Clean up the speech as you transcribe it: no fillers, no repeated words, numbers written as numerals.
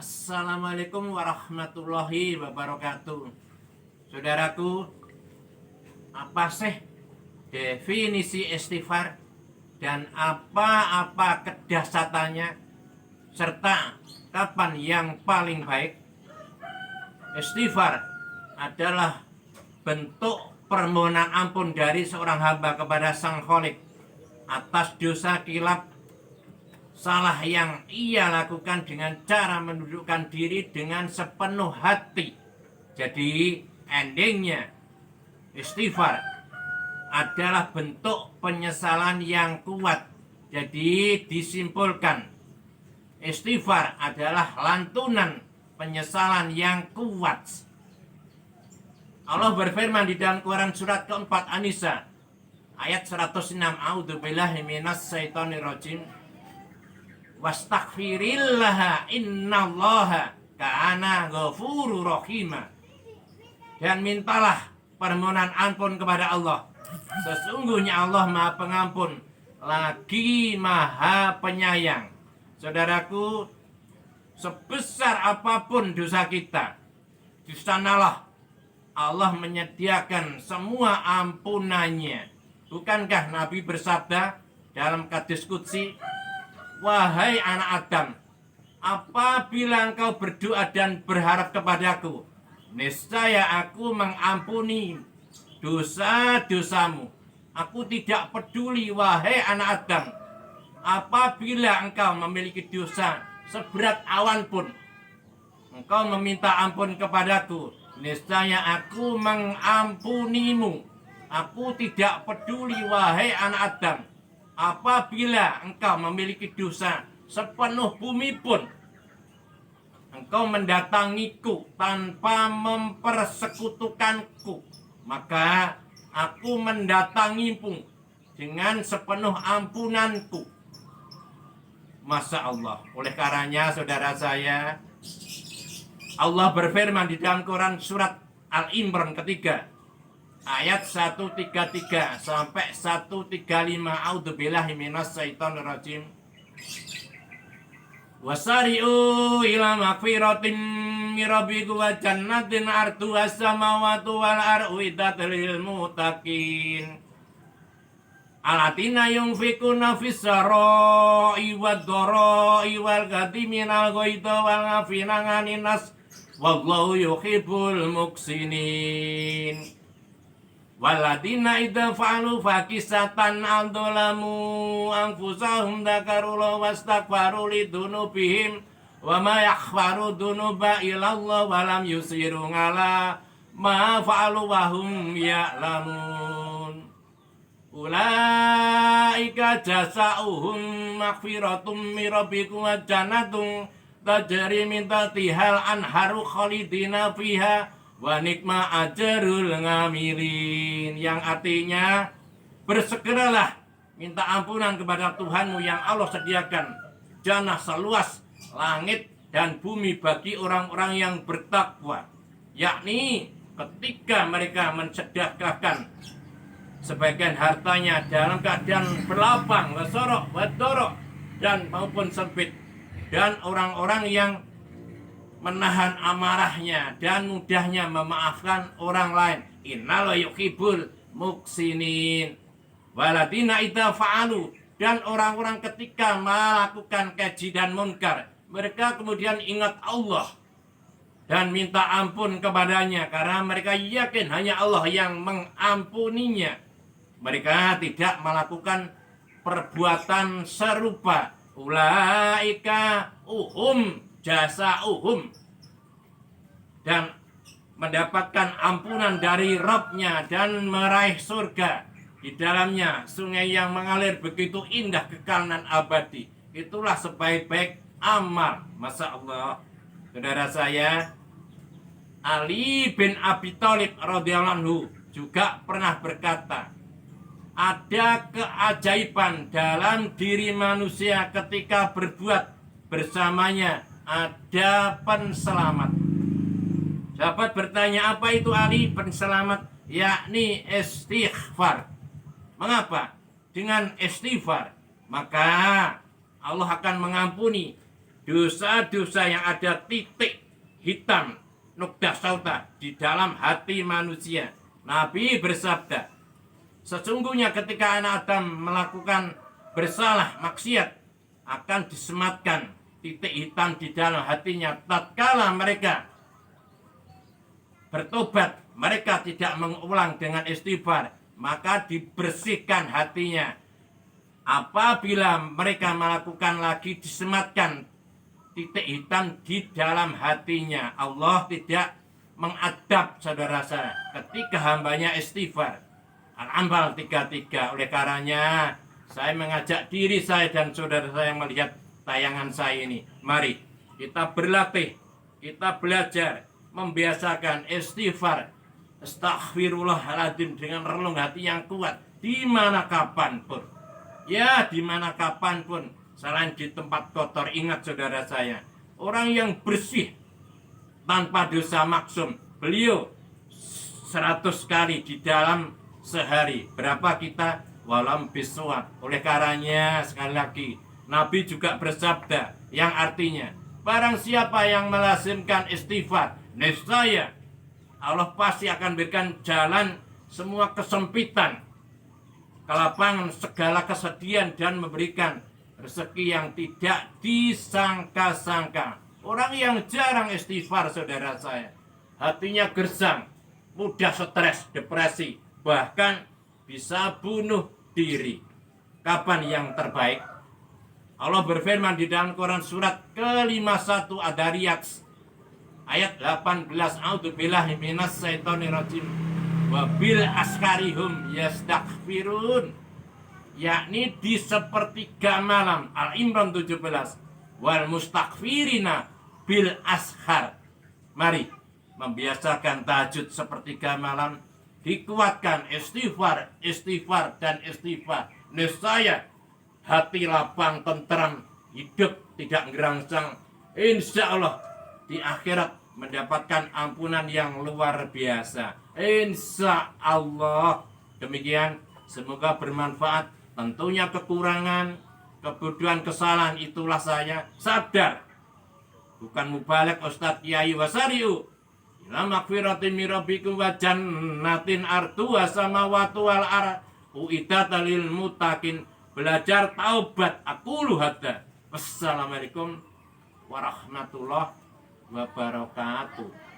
Assalamualaikum warahmatullahi wabarakatuh. Saudaraku, apa sih definisi istighfar dan apa kedasatannya serta kapan yang paling baik? Istighfar adalah bentuk permohonan ampun dari seorang hamba kepada Sang Khalik atas dosa kilap salah yang ia lakukan dengan cara mendudukkan diri dengan sepenuh hati. Jadi endingnya istighfar adalah bentuk penyesalan yang kuat. Jadi disimpulkan, istighfar adalah lantunan penyesalan yang kuat. Allah berfirman di dalam Quran surat keempat An-Nisa ayat 106, A'udzubillahi minasyaitonirrajim. Wastaghfirillaha innallaha kana ghafurur rahima. Dan mintalah permohonan ampun kepada Allah. Sesungguhnya Allah Maha Pengampun lagi Maha Penyayang. Saudaraku, sebesar apapun dosa kita, di sanalah Allah menyediakan semua ampunannya. Bukankah Nabi bersabda dalam hadis qudsi, wahai anak Adam, apabila engkau berdoa dan berharap kepadaku, niscaya aku mengampuni dosa-dosamu. Aku tidak peduli, wahai anak Adam, apabila engkau memiliki dosa seberat awan pun, engkau meminta ampun kepadaku, niscaya aku mengampunimu. Aku tidak peduli, wahai anak Adam, apabila engkau memiliki dosa sepenuh bumi pun, engkau mendatangiku tanpa mempersekutukanku, maka aku mendatangimu dengan sepenuh ampunanku. Masya Allah. Oleh karenanya saudara saya, Allah berfirman di dalam Quran surat Al-Imran ketiga ayat 133 sampai 135, A'udzubillahi minasyaitonirrajim. Wasari'u ila magfiratin min rabbikum wa jannatin arduha samawati wal ardu lil muttaqin. Alatina yunfikuna fis sarai wad dharai wal ghadiminal ghaidha wal afina 'anin nas wallahu yuhibbul muhsinin. Waladina idza fa'alu fakisatan aldolamu anfusahum dzakarullah wastaghfaru lidunubihim wa ma yaghfaru dunuba illallah wa lam yusiru ala ma fa'alu wa hum ya'lamun. Ulaika jasauhum maghfiratum min rabbikum wa jannatun tajri min tahtihal anharu khalidina fiha wa nikma ajrul ngamilin, yang artinya bersegeralah minta ampunan kepada Tuhanmu yang Allah sediakan jannah seluas langit dan bumi bagi orang-orang yang bertakwa, yakni ketika mereka mensedekahkan sebagian hartanya dalam keadaan berlapang, wasorok, wadorok, dan maupun sempit, dan orang-orang yang menahan amarahnya dan mudahnya memaafkan orang lain. Innallaha yuhibbul muhsinin. Waladina idza fa'alu, dan orang-orang ketika melakukan keji dan munkar, mereka kemudian ingat Allah dan minta ampun kepadanya karena mereka yakin hanya Allah yang mengampuninya. Mereka tidak melakukan perbuatan serupa. Ulaika jasauhum, dan mendapatkan ampunan dari Rabb-nya dan meraih surga. Di dalamnya sungai yang mengalir begitu indah, kekal dan abadi. Itulah sebaik-baik amal. Masya Allah. Saudara saya, Ali bin Abi Thalib radhiyallahu anhu juga pernah berkata, ada keajaiban dalam diri manusia ketika berbuat bersamanya ada penselamat. Sahabat bertanya, apa itu Ali penselamat? Yakni istighfar. Mengapa? Dengan istighfar maka Allah akan mengampuni dosa-dosa yang ada titik hitam nukdah sauta di dalam hati manusia. Nabi bersabda, sesungguhnya ketika anak Adam melakukan bersalah maksiat, akan disematkan titik hitam di dalam hatinya. Tatkala mereka bertobat, mereka tidak mengulang dengan istighfar, maka dibersihkan hatinya. Apabila mereka melakukan lagi, disematkan titik hitam di dalam hatinya. Allah tidak mengadab saudara saya ketika hambanya istighfar. Al-Anfal 33. Oleh karenanya saya mengajak diri saya dan saudara saya yang melihat tayangan saya ini, mari kita berlatih, kita belajar membiasakan istighfar, astaghfirullahaladzim dengan relung hati yang kuat di mana kapanpun. Ya, di mana kapanpun, selain di tempat kotor. Ingat saudara saya, orang yang bersih tanpa dosa maksum, beliau 100 kali di dalam sehari. Berapa kita? Walam biswak. Oleh karenanya sekali lagi, Nabi juga bersabda yang artinya, barang siapa yang melazimkan istighfar, niscaya Allah pasti akan berikan jalan semua kesempitan, kelapangan, segala kesedihan, dan memberikan rezeki yang tidak disangka-sangka. Orang yang jarang istighfar saudara saya, hatinya gersang, mudah stres, depresi, bahkan bisa bunuh diri. Kapan yang terbaik? Allah berfirman di dalam Quran surat ke-51 Ad-Dariyat ayat 18, a'udzubillahi minas syaitonir rajim, wa bil askarihum yastaghfirun, yakni di sepertiga malam. Al-Imran 17, wal mustaghfirina bil ashar. Mari membiasakan tahajud sepertiga malam, dikuatkan istighfar, istighfar, dan istighfar. Niscaya hati lapang, tentram, hidup tidak gerangsang. Insya Allah di akhirat mendapatkan ampunan yang luar biasa. Insya Allah. Demikian, semoga bermanfaat. Tentunya kekurangan, kebodohan, kesalahan itulah saya sadar. Bukan mubalek Ustadz Kiai Wasariu. Ila magfiratin min rabbikum wa jannatin arduha samawati wal ardh uiddat lil muttaqin. Belajar taubat. Aqulu hadza. Wassalamualaikum warahmatullahi wabarakatuh.